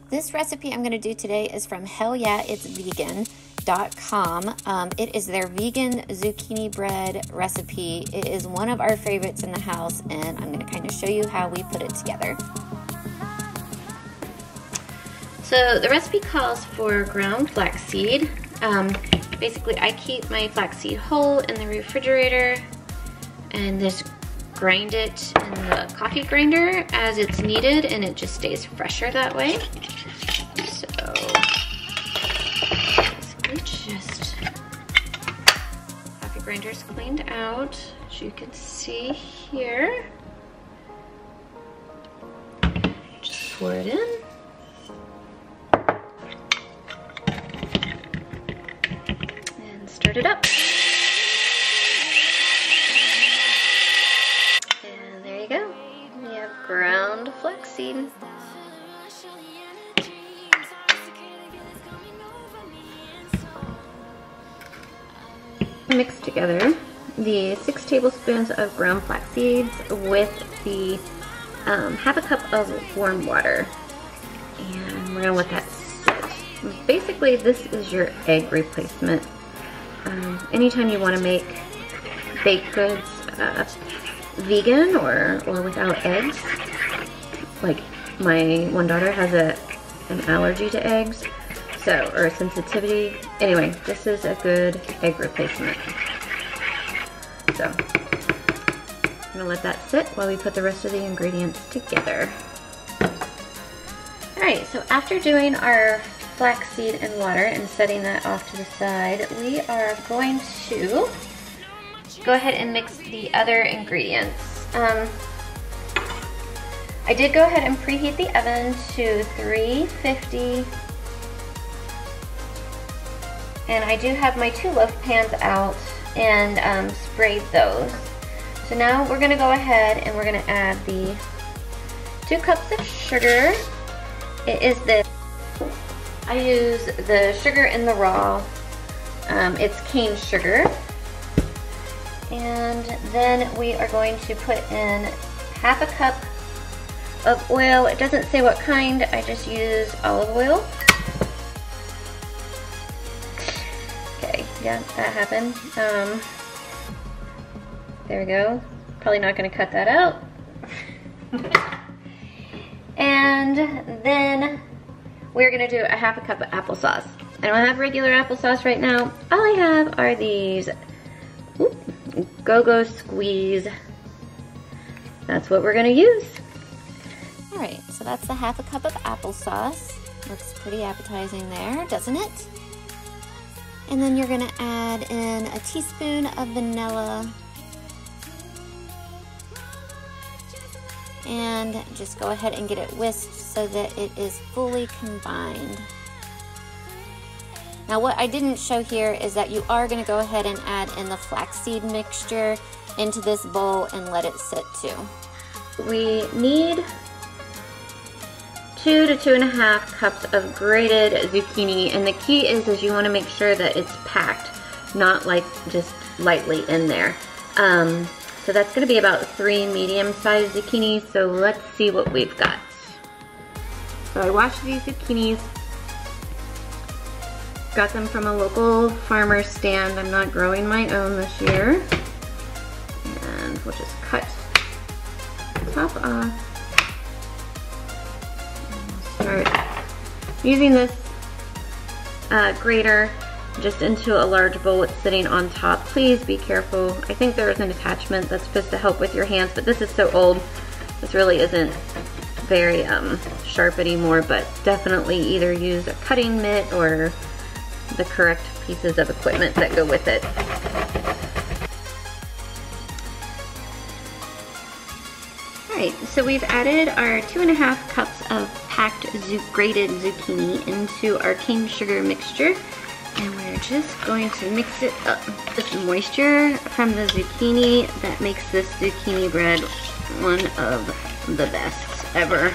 This recipe I'm going to do today is from hellyeahitsvegan.com. It is their vegan zucchini bread recipe. It is one of our favorites in the house, and I'm going to kind of show you how we put it together. So the recipe calls for ground flaxseed. Basically, I keep my flaxseed whole in the refrigerator and just grind it in the coffee grinder as it's needed, and it just stays fresher that way. So basically just coffee grinder's cleaned out, as you can see here. Just pour it in. And start it up. Ground flaxseed. Mix together the 6 tablespoons of ground flax seeds with the half a cup of warm water, and we're gonna let that sit. Basically, this is your egg replacement. Anytime you want to make baked goods vegan or without eggs, like my one daughter has an allergy to eggs, so, or a sensitivity. Anyway, this is a good egg replacement. So I'm gonna let that sit while we put the rest of the ingredients together. Alright, so after doing our flaxseed and water and setting that off to the side, we are going to go ahead and mix the other ingredients. I did go ahead and preheat the oven to 350, and I do have my 2 loaf pans out and sprayed those. So now we're gonna go ahead and we're gonna add the 2 cups of sugar. It is I use the sugar in the raw. It's cane sugar. And then we are going to put in half a cup of oil. It doesn't say what kind, I just use olive oil. Okay, yeah, that happened. There we go. Probably not gonna cut that out. And then we're gonna do a half a cup of applesauce. I don't have regular applesauce right now. All I have are these Go-Go Squeeze. That's what we're gonna use. All right, so that's the half a cup of applesauce. Looks pretty appetizing there, doesn't it? And then you're gonna add in a teaspoon of vanilla. And just go ahead and get it whisked so that it is fully combined. Now what I didn't show here is that you are going to go ahead and add in the flaxseed mixture into this bowl and let it sit too. We need 2 to 2.5 cups of grated zucchini, and the key is you want to make sure that it's packed, not like just lightly in there. So that's going to be about 3 medium-sized zucchini, so let's see what we've got. So I washed these zucchinis. Got them from a local farmer's stand. I'm not growing my own this year. And we'll just cut the top off. And we'll start using this grater just into a large bowl. It's sitting on top. Please be careful. I think there is an attachment that's supposed to help with your hands, but this is so old. This really isn't very sharp anymore, but definitely either use a cutting mitt or the correct pieces of equipment that go with it. Alright, so we've added our 2.5 cups of packed grated zucchini into our cane sugar mixture, and we're just going to mix it up. This moisture from the zucchini that makes this zucchini bread one of the best ever.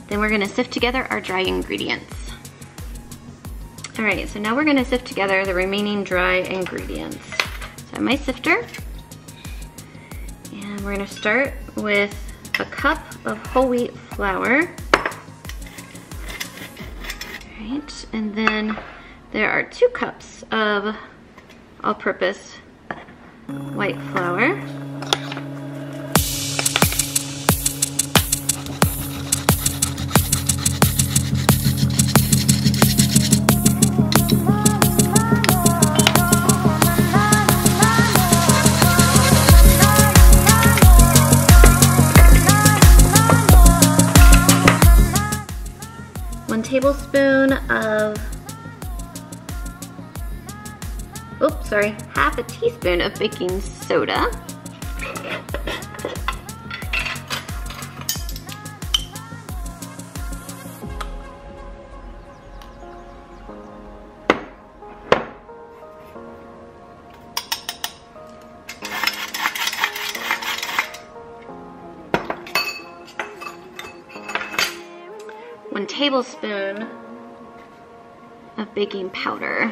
Then we're gonna sift together our dry ingredients. All right, so now we're gonna sift together the remaining dry ingredients. I have my sifter. And we're gonna start with a cup of whole wheat flour. Right, and then there are 2 cups of all-purpose white flour. Tablespoon of, oops, sorry, half a teaspoon of baking soda. One tablespoon of baking powder.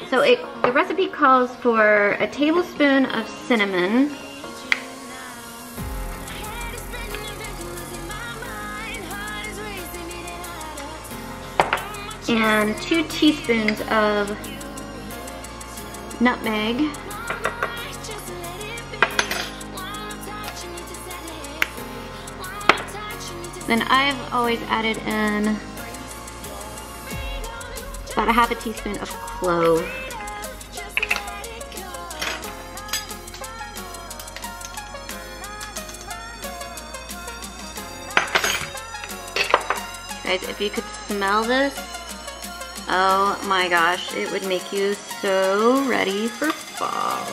So the recipe calls for a tablespoon of cinnamon, and 2 teaspoons of nutmeg, then I've always added in about a half a teaspoon of clove. Guys, if you could smell this, oh my gosh, it would make you so ready for fall.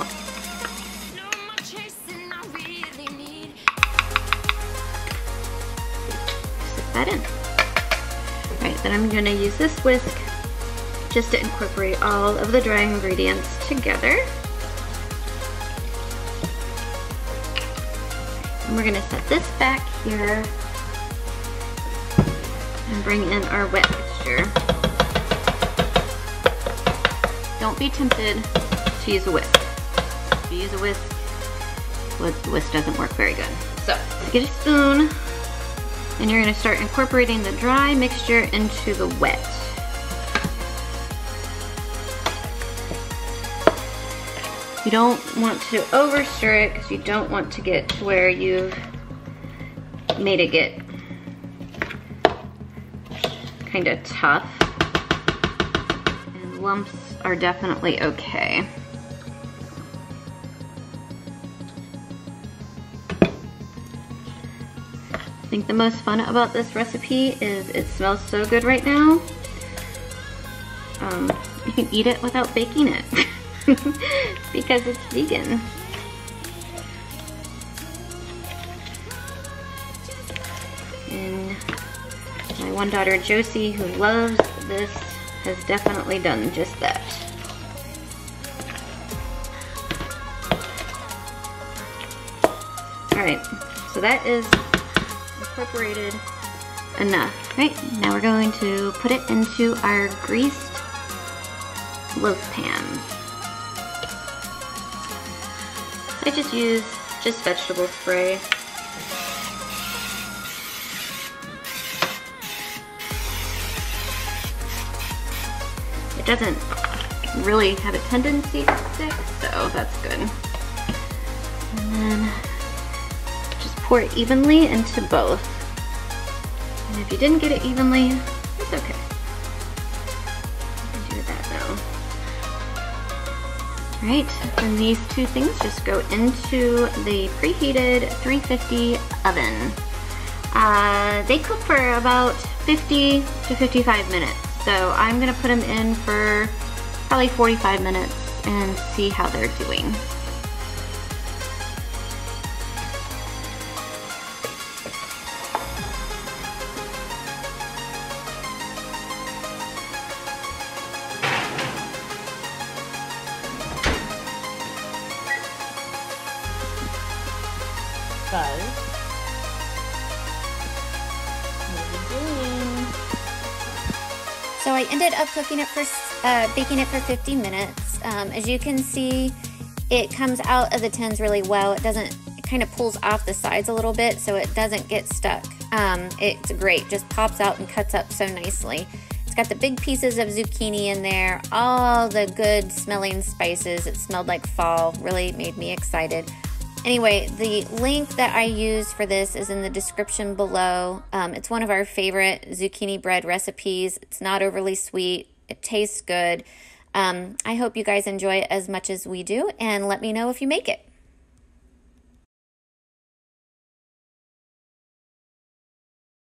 Sit that in. All right, then I'm gonna use this whisk just to incorporate all of the dry ingredients together. And we're gonna set this back here and bring in our wet mixture. Don't be tempted to use a whisk. If you use a whisk, well, the whisk doesn't work very good. So get a spoon and you're gonna start incorporating the dry mixture into the wet. You don't want to over stir it because you don't want to get to where you've made it get kind of tough, and lumps are definitely okay. I think the most fun about this recipe is it smells so good right now. You can eat it without baking it because it's vegan. And my one daughter Josie, who loves this, has definitely done just that. Alright, so that is incorporated enough. Right, now we're going to put it into our greased loaf pans. I just use vegetable spray. It doesn't really have a tendency to stick, so that's good. And then just pour it evenly into both. And if you didn't get it evenly, it's okay. You can do that though. Alright, and these two things just go into the preheated 350 oven. They cook for about 50 to 55 minutes. So I'm gonna put them in for probably 45 minutes and see how they're doing. Buzz, what are you doing? So I ended up cooking it for, baking it for 50 minutes. As you can see, it comes out of the tins really well. It kind of pulls off the sides a little bit so it doesn't get stuck. It's great, just pops out and cuts up so nicely. It's got the big pieces of zucchini in there, all the good smelling spices. It smelled like fall, really made me excited. Anyway, the link that I used for this is in the description below. It's one of our favorite zucchini bread recipes. It's not overly sweet. It tastes good. I hope you guys enjoy it as much as we do, and let me know if you make it.